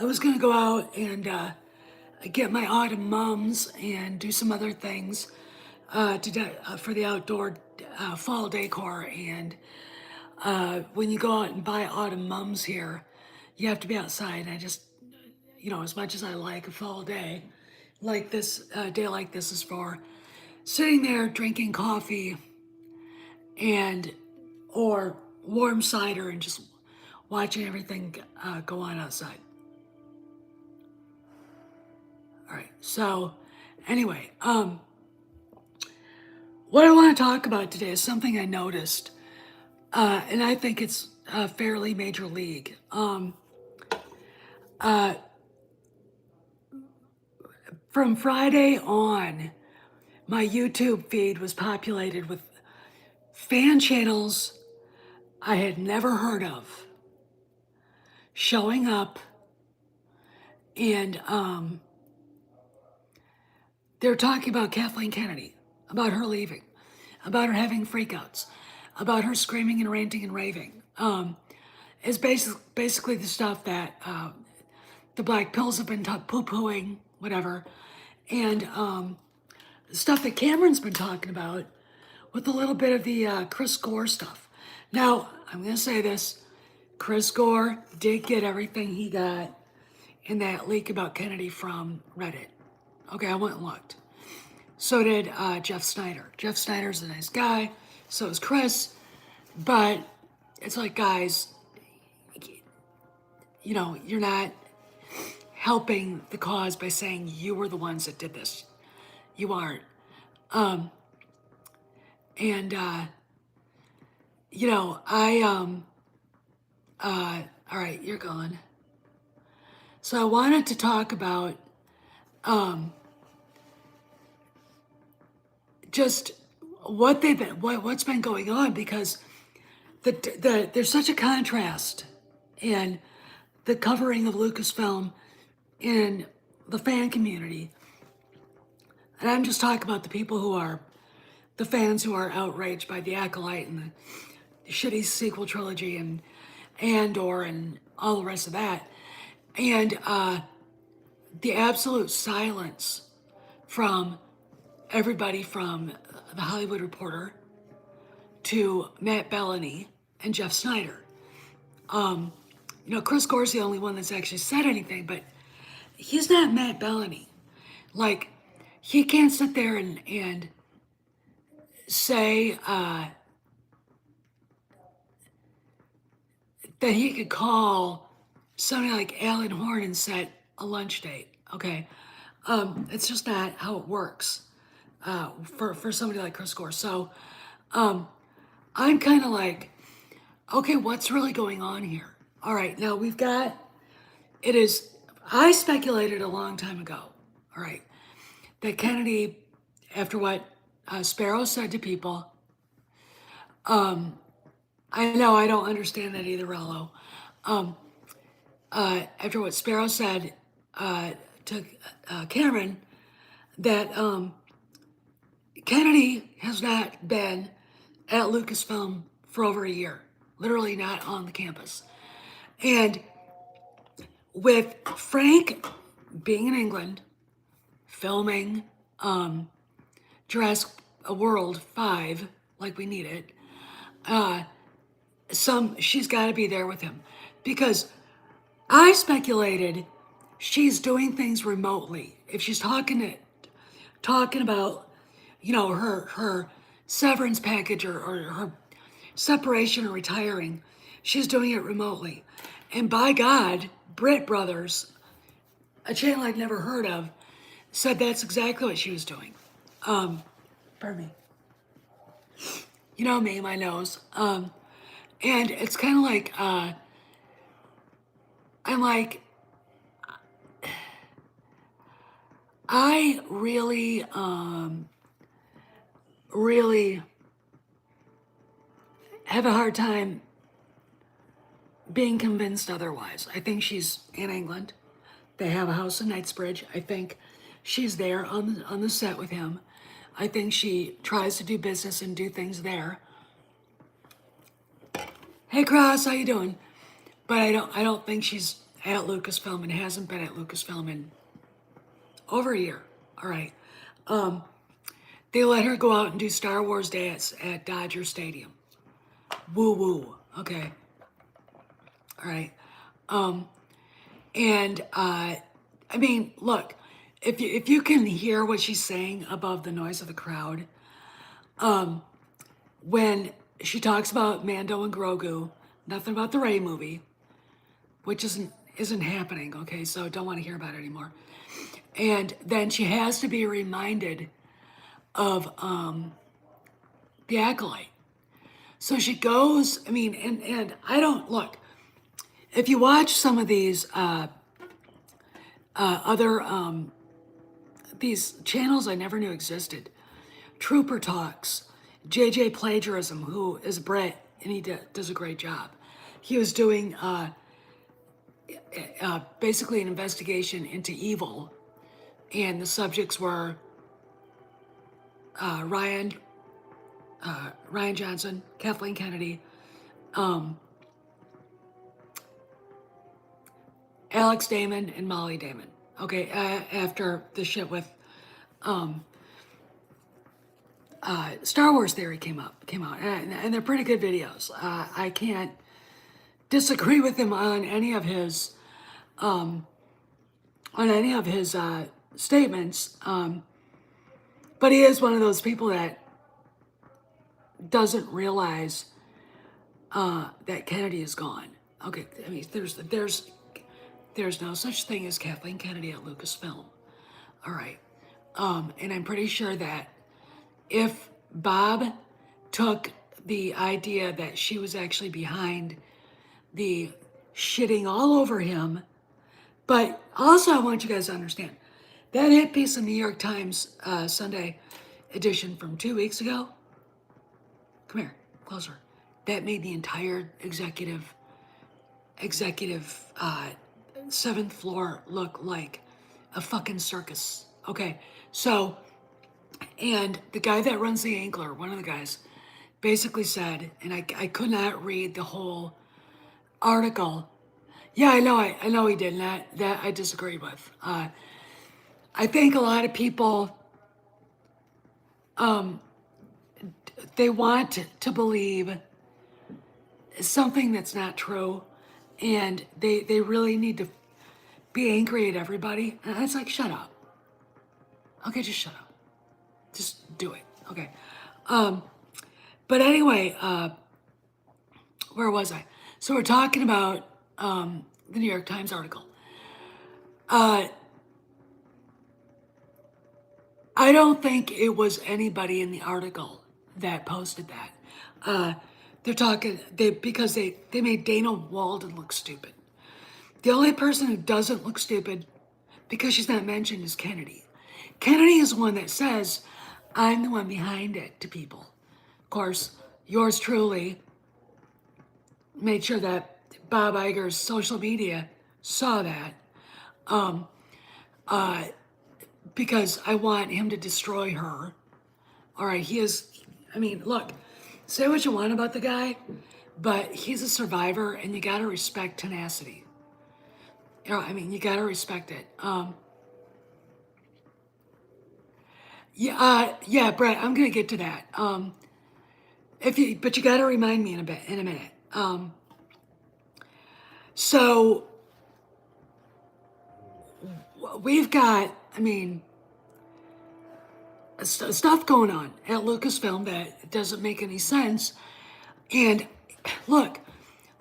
I was gonna go out and get my autumn mums and do some other things for the outdoor fall decor. And when you go out and buy autumn mums here, you have to be outside. I just, as much as I like a fall day, like this day like this is for sitting there drinking coffee and or warm cider and just watching everything go on outside. All right. So, anyway, what I want to talk about today is something I noticed, and I think it's fairly major league. From Friday on, my YouTube feed was populated with fan channels I had never heard of showing up, and they're talking about Kathleen Kennedy, about her leaving, about her having freakouts, about her screaming and ranting and raving. It's basically the stuff that the black pills have been poo-pooing, whatever, and the stuff that Cameron's been talking about with a little bit of the Chris Gore stuff. Now, I'm going to say this. Chris Gore did get everything he got in that leak about Kennedy from Reddit. Okay, I went and looked. So did Jeff Snyder. Jeff Snyder's a nice guy. So is Chris. But it's like, guys, you're not helping the cause by saying you were the ones that did this. You aren't. All right, you're gone. So I wanted to talk about just what's been going on, because there's such a contrast in the covering of Lucasfilm in the fan community. And I'm just talking about the people who are the fans who are outraged by the Acolyte and the shitty sequel trilogy and all the rest of that. And the absolute silence from everybody from The Hollywood Reporter to Matt Bellany and Jeff Snyder. Chris Gore's the only one that's actually said anything, but he's not Matt Bellany. Like, he can't sit there and say that he could call somebody like Alan Horn and set a lunch date. Okay, it's just not how it works for somebody like Chris Gore. So I'm kind of like, okay, what's really going on here? All right, now I speculated a long time ago, all right, that Kennedy, after what Sparrow said to people, I know I don't understand that either, Rollo. After what Sparrow said to Cameron, that Kennedy has not been at Lucasfilm for over a year, literally not on the campus. And with Frank being in England, filming Jurassic World 5, like we need it, she's got to be there with him, because I speculated she's doing things remotely. If she's talking about, her severance package or her separation or retiring, she's doing it remotely. And by God, Britt Brothers, a channel I'd never heard of, said that's exactly what she was doing. Pardon me. You know me, my nose. And it's kind of like, I'm like, I really, really have a hard time being convinced otherwise. I think she's in England. They have a house in Knightsbridge. I think she's there on the set with him. I think she tries to do business and do things there. Hey Cross, how you doing? But I don't think she's at Lucasfilm and hasn't been at Lucasfilm in over a year. All right. They let her go out and do Star Wars dance at Dodger Stadium. Woo woo. Okay. All right. I mean, look, if you can hear what she's saying above the noise of the crowd, when she talks about Mando and Grogu, nothing about the Rey movie, which isn't happening. Okay, so don't want to hear about it anymore. And then she has to be reminded of the acolyte. So she goes. I mean, and I don't look. If you watch some of these other these channels I never knew existed, Trooper Talks, JJ Plagiarism, who is Brit and he does a great job. He was doing basically an investigation into evil, and the subjects were Ryan Johnson, Kathleen Kennedy, Alex Damon, and Molly Damon. Okay, after the shit with Star Wars Theory came out, and they're pretty good videos. I can't disagree with him on any of his statements, but he is one of those people that doesn't realize that Kennedy is gone. Okay, I mean, there's no such thing as Kathleen Kennedy at Lucasfilm. All right, and I'm pretty sure that if Bob took the idea that she was actually behind the shitting all over him, but also I want you guys to understand that hit piece in the New York Times Sunday edition from 2 weeks ago. Come here, closer. That made the entire executive seventh floor look like a fucking circus. Okay, so, and the guy that runs the Angler, one of the guys, basically said, and I could not read the whole article. Yeah, I know he did, and that I disagreed with. I think a lot of people, they want to believe something that's not true, and they really need to be angry at everybody. And it's like, shut up. Okay, just shut up. Just do it. Okay. But anyway, where was I? So we're talking about the New York Times article. I don't think it was anybody in the article that posted that. They're talking because they made Dana Walden look stupid. The only person who doesn't look stupid, because she's not mentioned, is Kennedy. Kennedy is one that says, I'm the one behind it to people. Of course, yours truly made sure that Bob Iger's social media saw that, because I want him to destroy her. All right, he is, I mean, look, say what you want about the guy, but he's a survivor, and you gotta respect tenacity. You know, I mean, you gotta respect it. Yeah, Brett, I'm gonna get to that. But you gotta remind me in a minute. So we've got, I mean, stuff going on at Lucasfilm that doesn't make any sense. And look,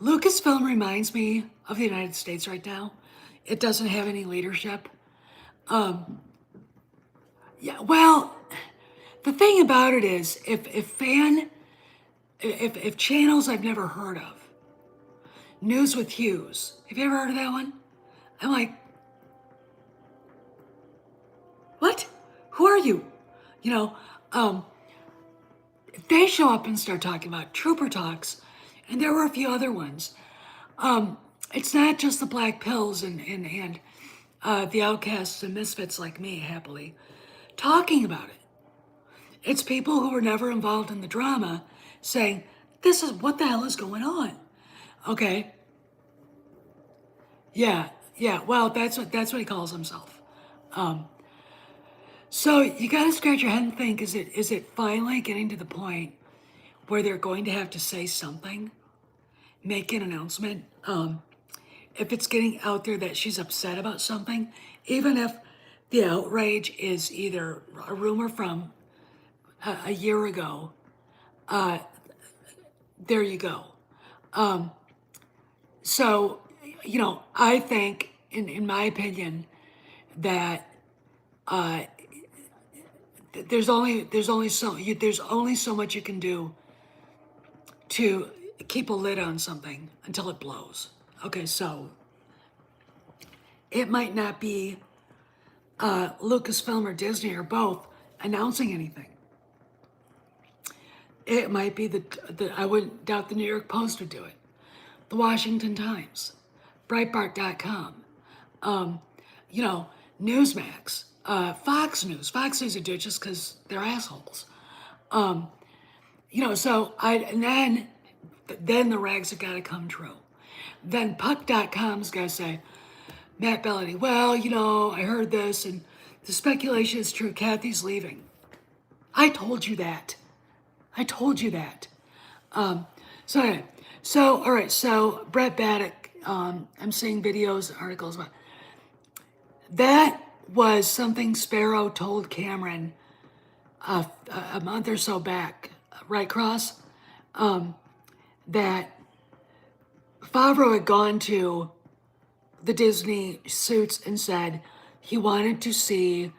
Lucasfilm reminds me of the United States right now. It doesn't have any leadership. Yeah, well, the thing about it is, if channels I've never heard of, News with Hughes, have you ever heard of that one? I'm like, what? Who are you? You know, they show up and start talking about Trooper Talks, and there were a few other ones. It's not just the black pills and the outcasts and misfits like me, happily, talking about it. It's people who were never involved in the drama saying, this is what the hell is going on. Okay. Yeah, Yeah, well, that's what he calls himself. Um, so you got to scratch your head and think: is it finally getting to the point where they're going to have to say something, make an announcement? If it's getting out there that she's upset about something, even if the outrage is either a rumor from a year ago, there you go. So, I think, in my opinion, that there's only so much you can do to keep a lid on something until it blows. Okay, so it might not be Lucasfilm or Disney or both announcing anything. It might be the I wouldn't doubt the New York Post would do it, the Washington Times, Breitbart.com, you know, Newsmax, Fox News. Fox News would do it just because they're assholes. So and then the rags have got to come true. Then Puck.com's got to say, Matt Bellamy, well, I heard this and the speculation is true. Kathy's leaving. I told you that. I told you that. So anyway, all right, so Brett Baddock, I'm seeing videos, articles about that was something Sparrow told Cameron a month or so back, right, Cross? That Favreau had gone to the Disney suits and said he wanted to see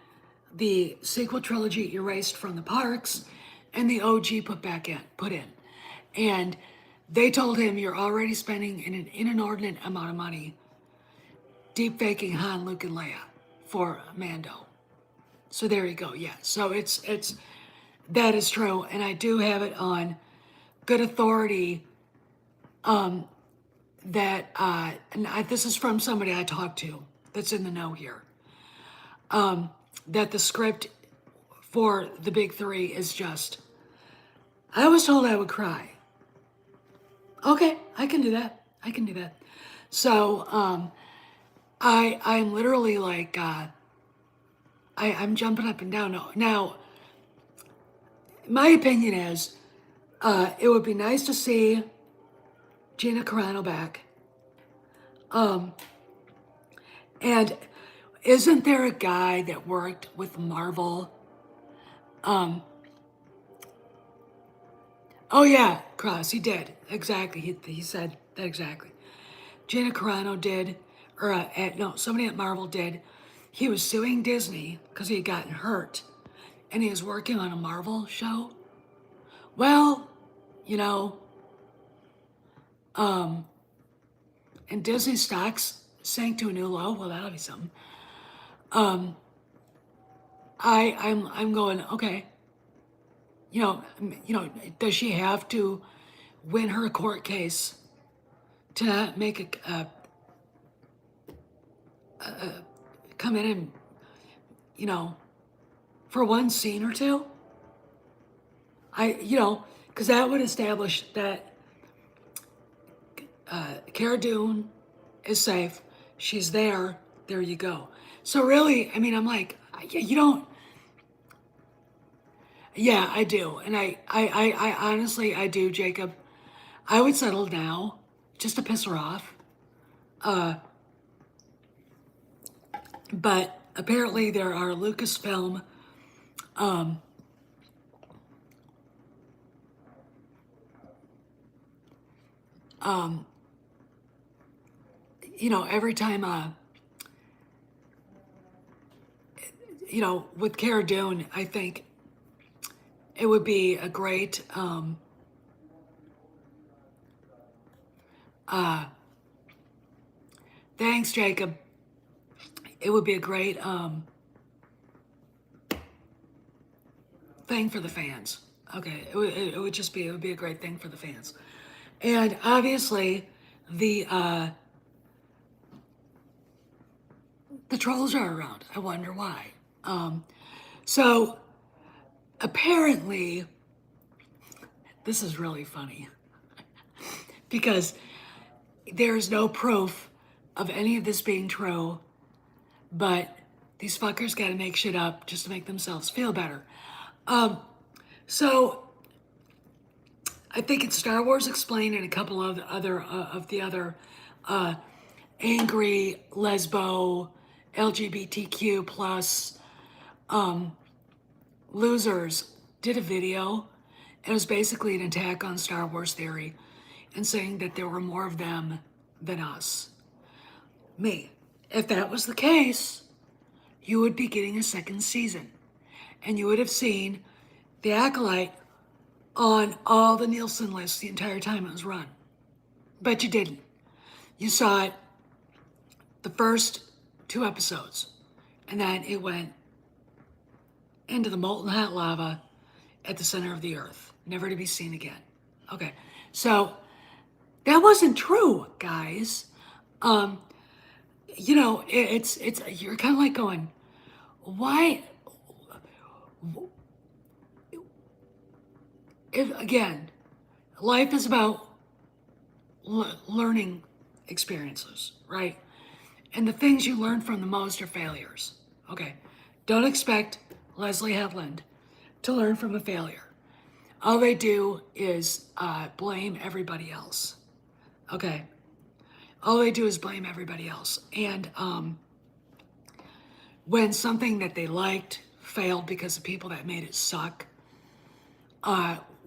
the sequel trilogy erased from the parks and the OG put in. And they told him, you're already spending an inordinate amount of money deep faking Han, Luke, and Leia for Mando. So there you go. Yeah. So it's that is true, and I do have it on good authority. This is from somebody I talked to that's in the know here. That the script for the big three is just. I was told I would cry. Okay, I can do that. So I'm literally like I'm jumping up and down. Now, my opinion is it would be nice to see Gina Carano back. And isn't there a guy that worked with Marvel? Oh yeah, Cross, he did. Exactly. He said that exactly. Gina Carano did, or somebody at Marvel did. He was suing Disney because he had gotten hurt and he was working on a Marvel show. Well, you know, and Disney stocks sank to a new low. Well, that'll be something. I'm going, okay. Does she have to win her court case to not make come in and, for one scene or two? Because that would establish that Cara Dune is safe. She's there. There you go. So really, I mean, I'm like, you don't. Yeah, I do, and I honestly, I do, Jacob. I would settle now, just to piss her off. But apparently, there are Lucasfilm. Every time, with Cara Dune, I think it would be a great, thanks, Jacob. It would be a great thing for the fans. Okay, it would be a great thing for the fans, and obviously the trolls are around. I wonder why. So apparently, this is really funny because there's no proof of any of this being true, but these fuckers gotta make shit up just to make themselves feel better. So I think it's Star Wars Explained and a couple of the other angry lesbo LGBTQ plus losers did a video. It was basically an attack on Star Wars theory and saying that there were more of them than us. Me. If that was the case, you would be getting a second season. And you would have seen The Acolyte on all the Nielsen lists the entire time it was run. But you didn't. You saw it the first 2 episodes, and then it went into the molten hot lava at the center of the earth, never to be seen again. Okay, so that wasn't true, guys. You know, it's you're kind of like going, why? Again, life is about learning experiences, right? And the things you learn from the most are failures. Okay, don't expect Leslie Headland to learn from a failure. All they do is blame everybody else. Okay, all they do is blame everybody else. And when something that they liked failed because the people that made it suck,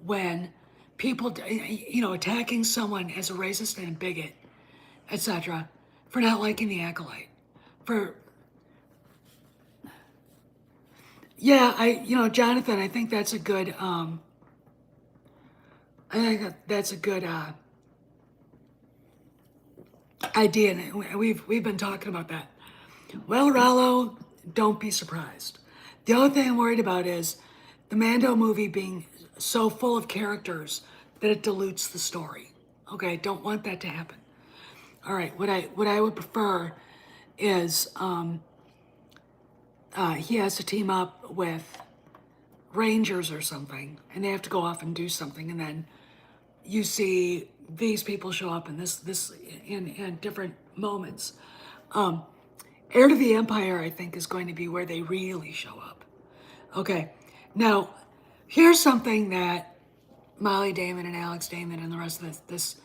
when people, you know, attacking someone as a racist and a bigot, etc., for not liking The Acolyte, Jonathan, I think that's a good, idea, and we've been talking about that. Well, Rollo, don't be surprised. The only thing I'm worried about is the Mando movie being so full of characters that it dilutes the story. Okay, don't want that to happen. All right, what I would prefer is he has to team up with Rangers or something, and they have to go off and do something, and then you see these people show up in this in different moments. Heir to the Empire, I think, is going to be where they really show up. Okay, now here's something that Molly Damon and Alex Damon and the rest of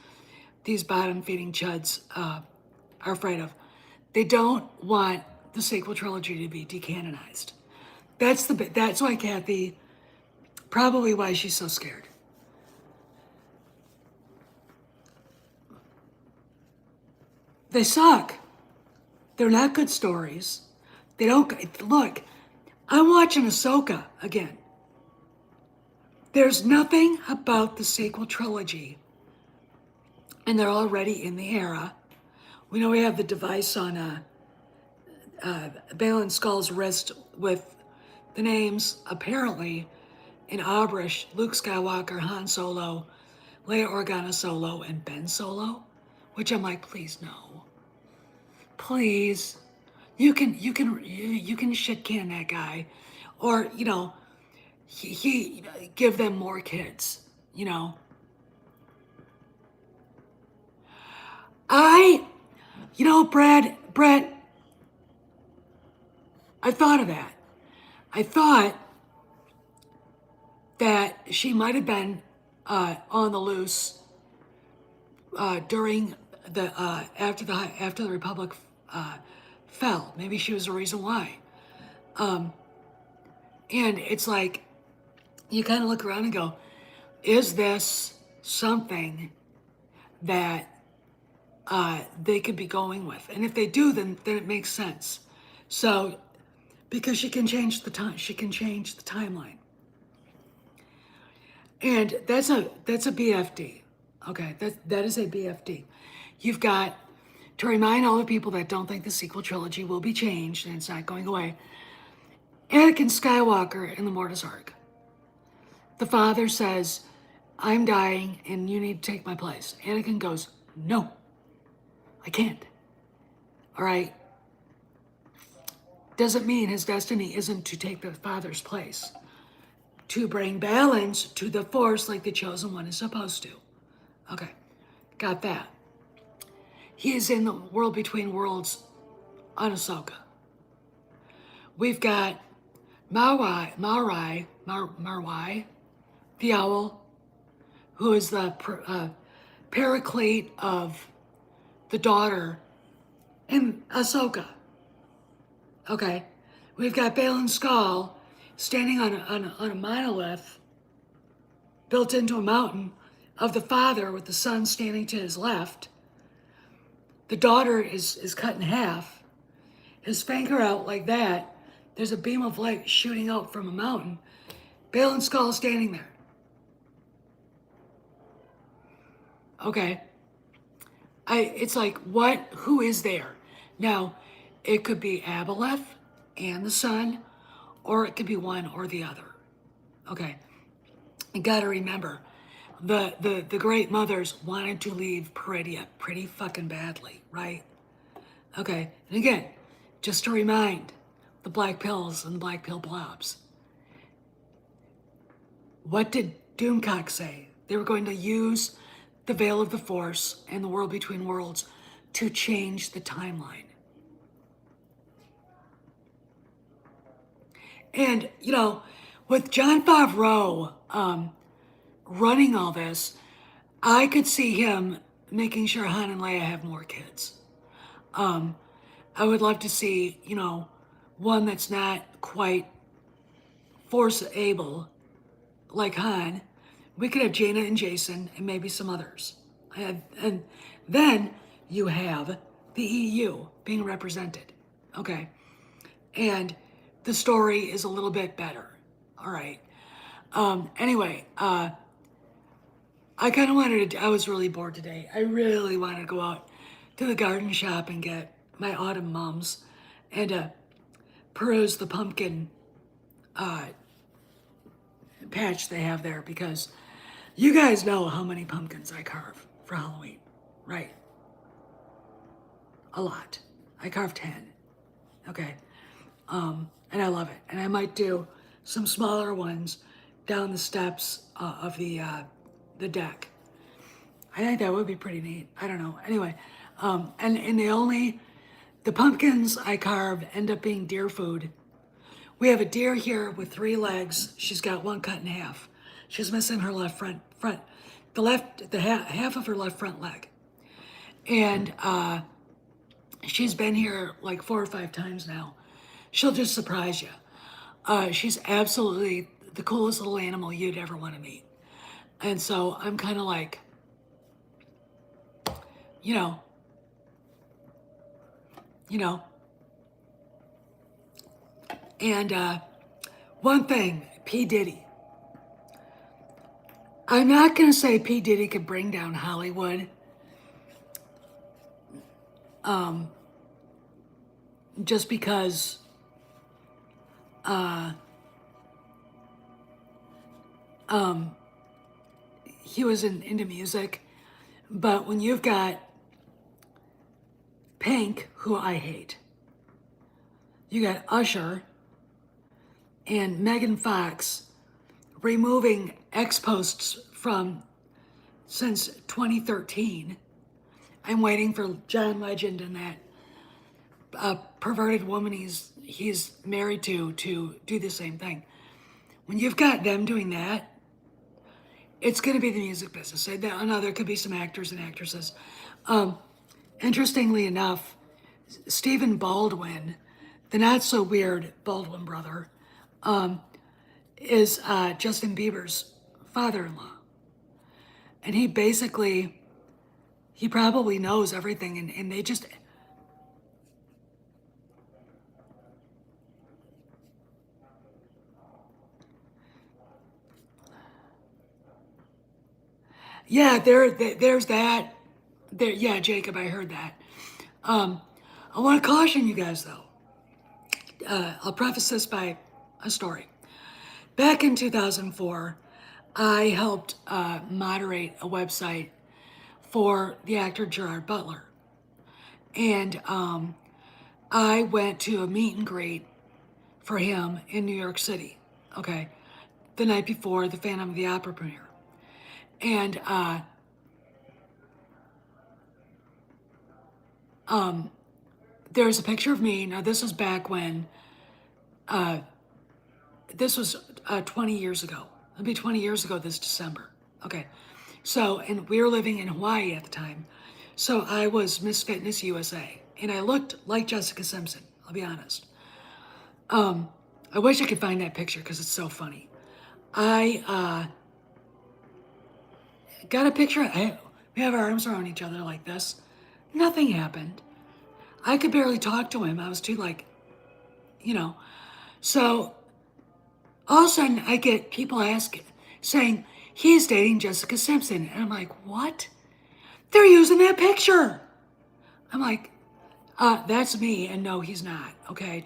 these bottom-feeding chuds are afraid of. They don't want the sequel trilogy to be decanonized. That's why Kathy, probably why she's so scared. They suck. They're not good stories. They don't, look, I'm watching Ahsoka again. There's nothing about the sequel trilogy, and they're already in the era. We know we have the device on Balin Skull's wrist with the names, apparently, in Abrish, Luke Skywalker, Han Solo, Leia Organa Solo, and Ben Solo, which I'm like, please no. Please, you can shit can that guy, or you know, he give them more kids. You know, Brett, I thought of that. I thought that she might have been on the loose during the after the Republic fell. Maybe she was the reason why. And it's like you kind of look around and go, is this something that they could be going with? And if they do, then it makes sense. So because she can change the timeline. And that's a BFD. Okay, that is a BFD. You've got to remind all the people that don't think the sequel trilogy will be changed and it's not going away. Anakin Skywalker in the Mortis arc. The father says, I'm dying and you need to take my place. Anakin goes, no, I can't. All right. Doesn't mean his destiny isn't to take the father's place. To bring balance to the Force like the Chosen One is supposed to. Okay, got that. he is in the World Between Worlds on Ahsoka. We've got Marwai, the owl, who is the paraclete of the daughter in Ahsoka. Okay, we've got Balin Skull standing on a monolith built into a mountain of the father with the son standing to his left. The daughter is cut in half. His finger out like that. There's a beam of light shooting out from a mountain. Balin Skull standing there. Okay. It's like, what? Who is there? Now, it could be Aboleth and the son, or it could be one or the other. Okay. You gotta remember, the great mothers wanted to leave Peridia pretty fucking badly, right? Okay. And again, just to remind the black pills and the black pill blobs. What did Doomcock say? They were going to use the veil of the Force and the World Between Worlds to change the timeline. And, you know, with Jon Favreau running all this, I could see him making sure Han and Leia have more kids. I would love to see, you know, one that's not quite Force able like Han. We could have Jaina and Jason and maybe some others. And then you have the EU being represented. Okay. And the story is a little bit better. All right. Anyway, I kind of wanted to, I was really bored today. I really wanted to go out to the garden shop and get my autumn mums and peruse the pumpkin patch they have there, because you guys know how many pumpkins I carve for Halloween, right? A lot. I carved 10. Okay. And I love it. And I might do some smaller ones down the steps of the deck. I think that would be pretty neat. I don't know. Anyway, and the pumpkins I carve end up being deer food. We have a deer here with 3 legs. She's got one cut in half. She's missing her left front, half of her left front leg. And she's been here like 4 or 5 times now. She'll just surprise you. She's absolutely the coolest little animal you'd ever want to meet. And so I'm kind of like, you know. And one thing, P. Diddy. I'm not going to say P. Diddy could bring down Hollywood. Just because he was into music. But when you've got Pink, who I hate, you got Usher and Megan Fox removing ex-posts since 2013. I'm waiting for John Legend and that perverted woman he's married to do the same thing. When you've got them doing that, it's going to be the music business. I know there could be some actors and actresses. Interestingly enough, Stephen Baldwin, the not so weird Baldwin brother, is Justin Bieber's father-in-law. And he probably knows everything, and they just... Yeah, there's that. Yeah, Jacob, I heard that. I want to caution you guys, though. I'll preface this by a story. Back in 2004, I helped moderate a website for the actor Gerard Butler. And I went to a meet and greet for him in New York City, okay, the night before the Phantom of the Opera premiere. And There's a picture of me. Now, this was back when, this was 20 years ago. It'll be 20 years ago this December. Okay. So, and we were living in Hawaii at the time. So I was Miss Fitness USA. And I looked like Jessica Simpson, I'll be honest. I wish I could find that picture because it's so funny. I got a picture. We have our arms around each other like this. Nothing happened. I could barely talk to him. I was too like, you know. So all of a sudden I get people saying, he's dating Jessica Simpson. And I'm like, what? They're using that picture. I'm like, that's me. And no, he's not. Okay,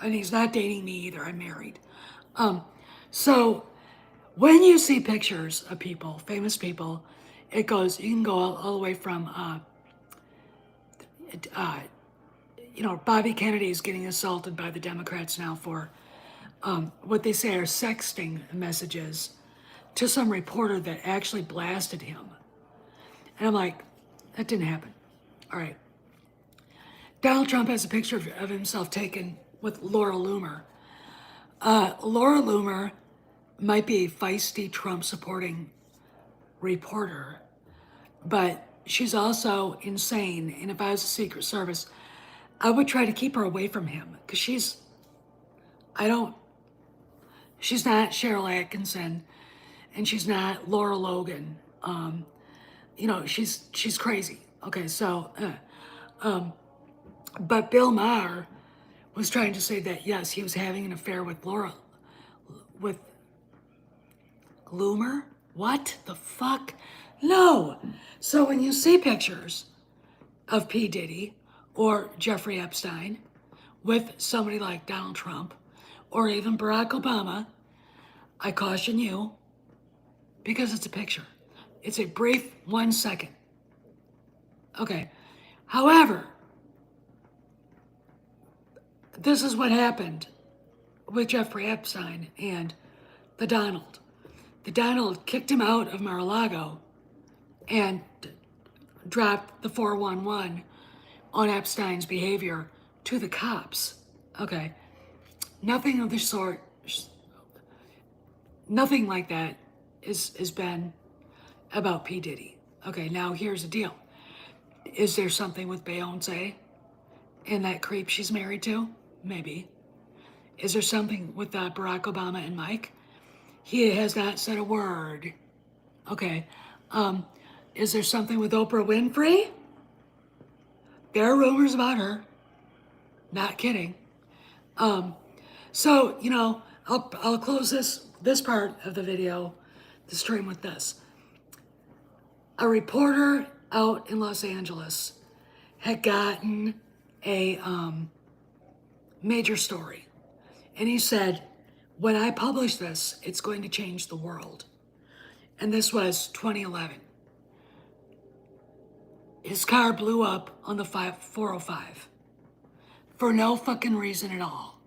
and he's not dating me either. I'm married. So when you see pictures of people, famous people, you can go all the way from, Bobby Kennedy is getting assaulted by the Democrats now for what they say are sexting messages to some reporter that actually blasted him. And I'm like, that didn't happen. All right. Donald Trump has a picture of himself taken with Laura Loomer. Laura Loomer might be a feisty Trump supporting reporter, but she's also insane. And if I was a Secret Service, I would try to keep her away from him because she's not Cheryl Atkinson and she's not Laura Logan. She's crazy. Okay, so, but Bill Maher was trying to say that, yes, he was having an affair with with Loomer? What the fuck? No. So when you see pictures of P. Diddy or Jeffrey Epstein with somebody like Donald Trump or even Barack Obama, I caution you because it's a picture. It's a brief 1 second. Okay. However, this is what happened with Jeffrey Epstein and the Donald. The Donald kicked him out of Mar-a-Lago and dropped the 411 on Epstein's behavior to the cops. Okay. Nothing of the sort, nothing like that has been about P. Diddy. Okay, now here's the deal. Is there something with Beyonce and that creep she's married to? Maybe. Is there something with Barack Obama and Mike? He has not said a word. Okay. Is there something with Oprah Winfrey? There are rumors about her. Not kidding. So, I'll close this part of the video, the stream, with this. A reporter out in Los Angeles had gotten a major story. And he said, when I publish this, it's going to change the world. And this was 2011. His car blew up on the 405 for no fucking reason at all.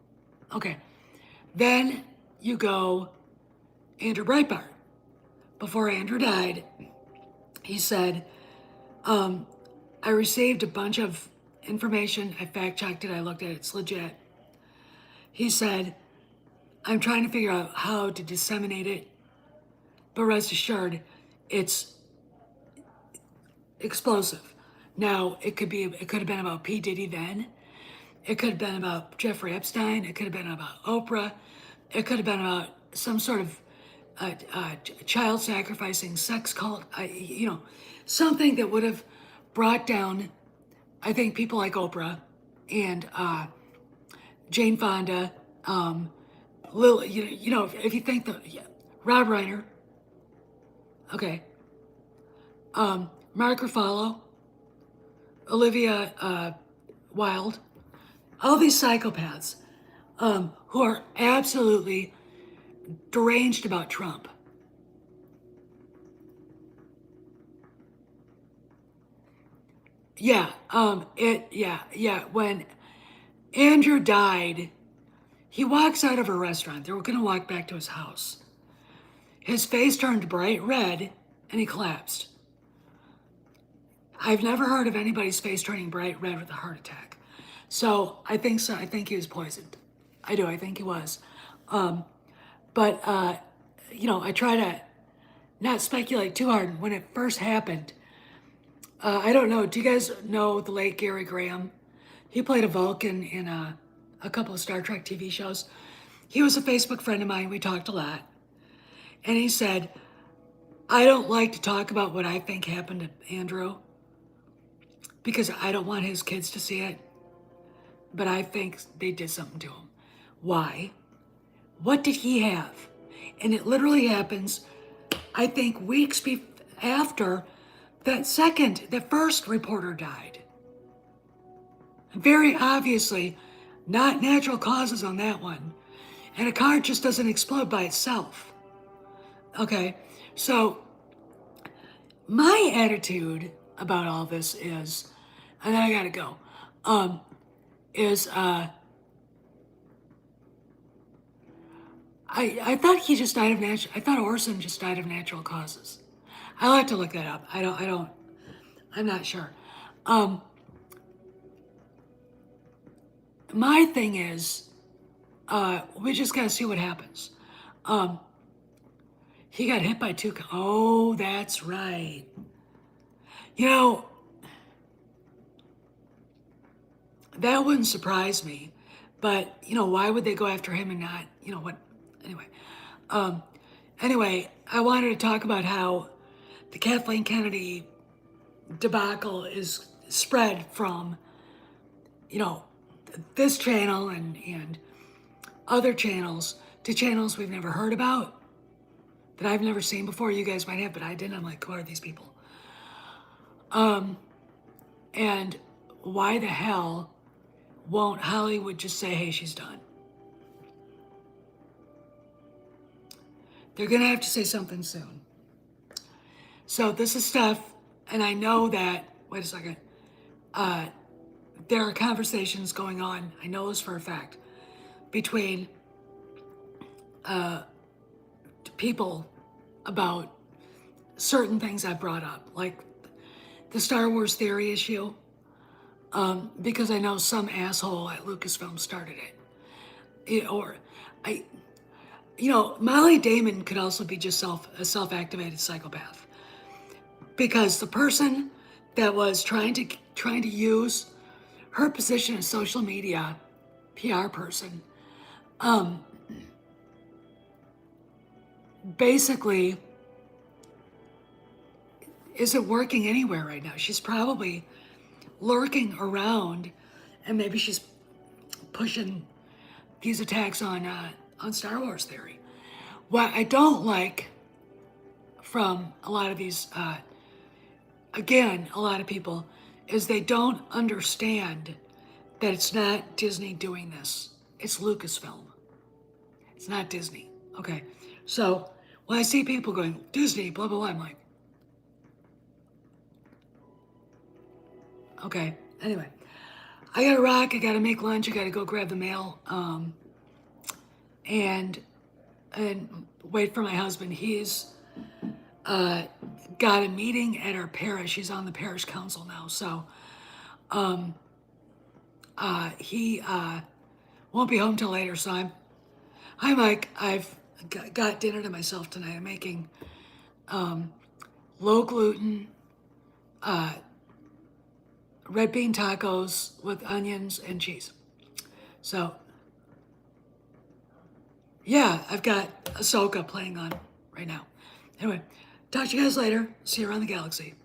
Okay. Then you go Andrew Breitbart. Before Andrew died, he said, I received a bunch of information. I fact-checked it. I looked at it. It's legit. He said, I'm trying to figure out how to disseminate it, but rest assured, it's explosive. Now, it could have been about P. Diddy then. It could have been about Jeffrey Epstein. It could have been about Oprah. It could have been about some sort of child sacrificing sex cult. Something that would have brought down, I think, people like Oprah and Jane Fonda, Lily, if you think Rob Reiner, okay, Mark Ruffalo, Olivia Wilde, all these psychopaths who are absolutely deranged about Trump. Yeah, when Andrew died, he walks out of a restaurant. They were going to walk back to his house. His face turned bright red, and he collapsed. I've never heard of anybody's face turning bright red with a heart attack. So I think so. I think he was poisoned. I do. I think he was. But I try to not speculate too hard. When it first happened, I don't know. Do you guys know the late Gary Graham? He played a Vulcan in a couple of Star Trek TV shows. He was a Facebook friend of mine. We talked a lot. And he said, I don't like to talk about what I think happened to Andrew because I don't want his kids to see it. But I think they did something to him. Why? What did he have? And it literally happens, I think, weeks after the first reporter died. Very obviously, not natural causes on that one. And a car just doesn't explode by itself. Okay, so my attitude about all this is, and then I gotta go, I thought he just died of I thought Orson just died of natural causes. I'll have to look that up. I'm not sure. My thing is, we just gotta see what happens. He got hit by oh, that's right. That wouldn't surprise me, but why would they go after him and not, what? Anyway, I wanted to talk about how the Kathleen Kennedy debacle is spread from, this channel and other channels to channels we've never heard about, that I've never seen before. You guys might have, but I didn't. I'm like, who are these people? And why the hell won't Hollywood just say, hey, she's done? They're going to have to say something soon. So this is stuff, and I know that, wait a second, there are conversations going on, I know this for a fact, between people about certain things I brought up, like the Star Wars theory issue, because I know some asshole at Lucasfilm started it. Molly Damon could also be just a self-activated psychopath, because the person that was trying to use her position as social media PR person, basically isn't working anywhere right now. She's probably lurking around, and maybe she's pushing these attacks on Star Wars theory. What I don't like from a lot of these, a lot of people, is they don't understand that it's not Disney doing this. It's Lucasfilm. It's not Disney. Okay. So when I see people going, Disney, blah, blah, blah, I'm like, okay. Anyway, I gotta rock. I gotta make lunch. I gotta go grab the mail. And wait for my husband. He's got a meeting at our parish. He's on the parish council now. So he won't be home till later. So I'm like, I've got dinner to myself tonight. I'm making low gluten red bean tacos with onions and cheese. So yeah, I've got Ahsoka playing on right now. Anyway, talk to you guys later. See you around the galaxy.